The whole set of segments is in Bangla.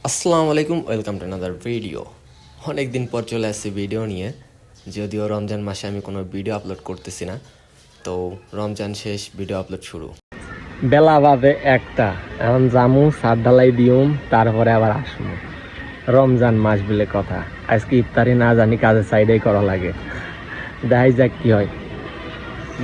আসসালামু আলাইকুম, ওয়েলকাম টু আনাদার ভিডিও। অনেক দিন পর চলে আসছি ভিডিও নিয়ে। যদিও রমজান মাসে আমি কোনো ভিডিও আপলোড করতেছি না, তো রমজান শেষ, ভিডিও আপলোড শুরু। বেলা বাজে একটা, এখন জামু সাত ঢালাই দিউম, তারপরে আবার আসমু। রমজান মাস বলে কথা, আজকে ইফতারি না জানি কাজের সাইডেই করা লাগে, দেখাই যাক কি হয়।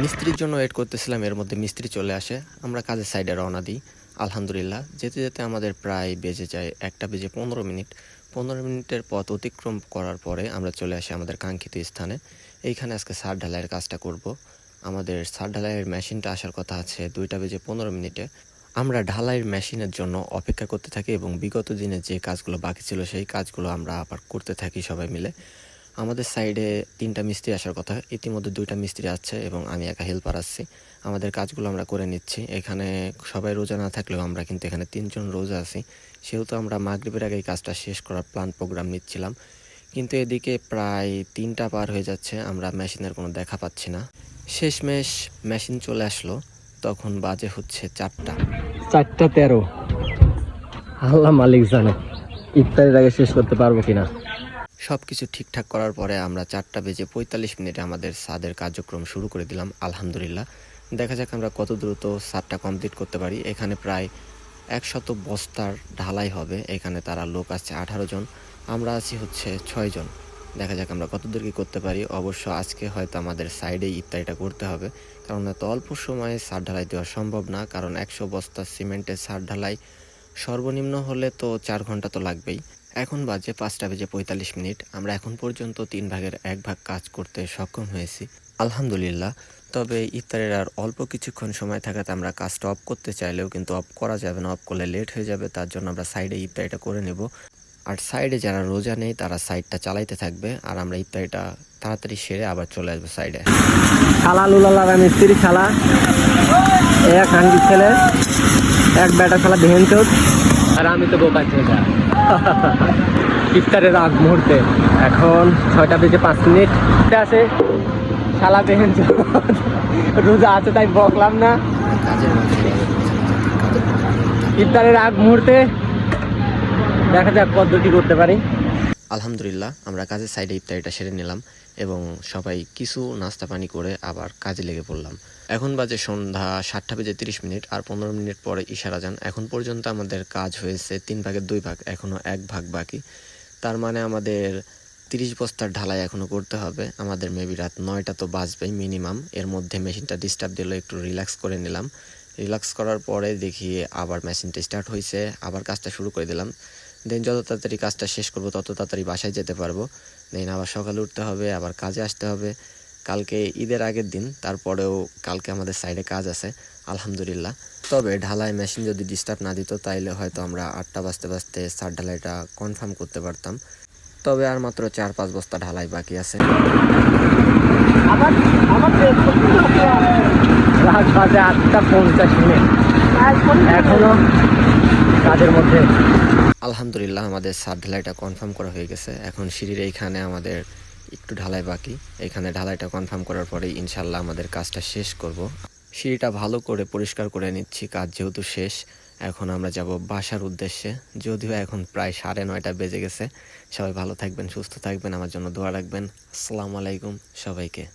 মিস্ত্রির জন্য ওয়েট করতেছিলাম, এর মধ্যে মিস্ত্রি চলে আসে। আমরা কাজের সাইডে রওনা দিই। আলহামদুলিল্লাহ, যেতে যেতে আমাদের প্রায় বেজে যায় 1:15। 15 মিনিটের পথ অতিক্রম করার পরে আমরা চলে আসি আমাদের কাঙ্ক্ষিত স্থানে। এইখানে আজকে ছাদ ঢালাইয়ের কাজটা করব। আমাদের ছাদ ঢালাইয়ের মেশিনটা আসার কথা আছে 2:15। আমরা ঢালাইয়ের মেশিনের জন্য অপেক্ষা করতে থাকি এবং বিগত দিনে যে কাজগুলো বাকি ছিল সেই কাজগুলো আমরা আবার করতে থাকি সবাই মিলে। আমাদের সাইডে 3টা মিস্ত্রি আসার কথা, ইতিমধ্যে 2টা মিস্ত্রি আসছে এবং আমি একা হেল্পার আসছি। আমাদের কাজগুলো আমরা করে নিচ্ছি। এখানে সবাই রোজা না থাকলেও আমরা কিন্তু এখানে 3জন রোজা আছি, সেহেতু আমরা মাগরিবের আগে এই কাজটা শেষ করার প্ল্যান প্রোগ্রাম নিচ্ছিলাম। কিন্তু এদিকে প্রায় 3টা পার হয়ে যাচ্ছে, আমরা মেশিনের কোনো দেখা পাচ্ছি না। শেষমেশ মেশিন চলে আসলো, তখন বাজে হচ্ছে 4টা। 4:13, আল্লাহ মালিক জানে ইফতারির আগে শেষ করতে পারবো কিনা। সব কিছু ঠিকঠাক করার পরে আমরা 4:45 আমাদের ছাদের কার্যক্রম শুরু করে দিলাম। আলহামদুলিল্লাহ, দেখা যাক আমরা কত দ্রুত ছাদটা কমপ্লিট করতে পারি। এখানে প্রায় 100 বস্তার ঢালাই হবে। এখানে তারা লোক আছে 18 জন, আমরা আছি হচ্ছে 6 জন। দেখা যাক আমরা কত দূর কি করতে পারি। অবশ্য আজকে হয়তো আমাদের সাইডেই ইফতারিটা করতে হবে, কারণ এত অল্প সময়ে ছাদ ঢালাই দেওয়া সম্ভব না। কারণ 100 বস্তা সিমেন্টের ছাদ ঢালাই সর্বনিম্ন হলে তো 4 ঘন্টা তো লাগবেই। এখন বাজে 5:45। আমরা এখন পর্যন্ত 3 ভাগের 1 ভাগ কাজ করতে সক্ষম হয়েছি, আলহামদুলিল্লাহ। তবে ইফতারের আর অল্প কিছুক্ষণ সময় থাকাতে আমরা কাজটা অফ করতে চাইলেও কিন্তু অফ করা যাবে না, অফ করলে লেট হয়ে যাবে। তার জন্য আমরা সাইডে ইফতারিটা করে নেব। আর সাইডে যারা রোজা নেই তারা সাইডটা চালাইতে থাকবে, আর আমরা ইফতারিটা তাড়াতাড়ি সেরে আবার চলে আসবো সাইডে। খালা লুলালা মিস্ত্রি খালা, এক আঙ্গি ছেলে, এক বেটা খালা বেহেন চোদ, আর আমি তো বোকা ছেলে। ইফতারের আগ মুহূর্তে এখন 6:05 আছে, শালা বেহেন চোদ রোজা আছে তাই বকলাম না। কাজের মাঝে ইফতারের আগ মুহূর্তে দেখা যাক পদ্ধতি করতে পারি। আলহামদুলিল্লাহ, আমরা কাজের সাইডে ইফতারিটা সেরে নিলাম এবং সবাই কিছু নাস্তা পানি করে আবার কাজে লেগে পড়লাম। এখন বাজে সন্ধ্যা 7:30 আর 15 মিনিট পরে ইশার আজান। এখন পর্যন্ত আমাদের কাজ হয়েছে 3 ভাগের 2 ভাগ, এখনও 1 ভাগ বাকি। তার মানে আমাদের 30 বস্তার ঢালাই এখনও করতে হবে। আমাদের মেবি রাত 9টা তো বাজবেই মিনিমাম। এর মধ্যে মেশিনটা ডিস্টার্ব দিল, একটু রিল্যাক্স করে নিলাম। রিল্যাক্স করার পরে দেখি আবার মেশিনটা স্টার্ট হয়েছে, আবার কাজটা শুরু করে দিলাম। দেন যত তাড়াতাড়ি কাজটা শেষ করব তত তাড়াতাড়ি বাসায় যেতে পারবো। দেন আবার সকালে উঠতে হবে, আবার কাজে আসতে হবে। কালকে ঈদের আগের দিন, তারপরেও কালকে আমাদের সাইডে কাজ আছে আলহামদুলিল্লাহ। তবে ঢালাই মেশিন যদি ডিস্টার্ব না দিত তাইলে হয়তো আমরা 8টা বাজতে বাজতে ছাদ ঢালাইটা কনফার্ম করতে পারতাম। তবে আর মাত্র 4-5 বস্তা ঢালাই বাকি আছে। রাত বাজে 8:50, এখনো কাজের মধ্যে। আলহামদুলিল্লাহ, আমাদের ছাদ ঢালাইটা কনফার্ম করা হয়ে গেছে। এখন সিঁড়ির এইখানে আমাদের একটু ঢালাই বাকি। এখানে ঢালাইটা কনফার্ম করার পরেই ইনশাল্লাহ আমাদের কাজটা শেষ করব। সিঁড়িটা ভালো করে পরিষ্কার করে নিচ্ছি, কাজ যেহেতু শেষ। এখন আমরা যাব বাসার উদ্দেশ্যে, যদিও এখন প্রায় 9:30 বেজে গেছে। সবাই ভালো থাকবেন, সুস্থ থাকবেন, আমার জন্য দোয়া রাখবেন। আসসালামু আলাইকুম সবাইকে।